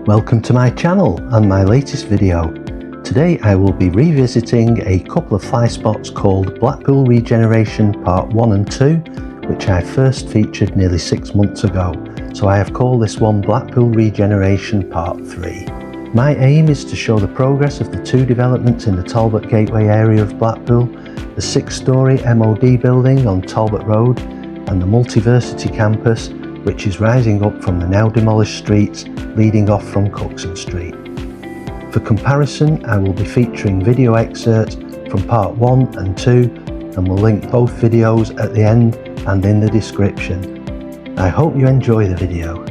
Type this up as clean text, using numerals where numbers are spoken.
Welcome to my channel and my latest video. Today I will be revisiting a couple of fly spots called Blackpool Regeneration Part 1 and 2, which I first featured nearly 6 months ago, so I have called this one Blackpool Regeneration Part 3. My aim is to show the progress of the two developments in the Talbot Gateway area of Blackpool, the 6-storey MOD building on Talbot Road and the Multiversity campus, which is rising up from the now demolished streets leading off from Cookson Street. For comparison, I will be featuring video excerpts from Part 1 and 2 and will link both videos at the end and in the description. I hope you enjoy the video.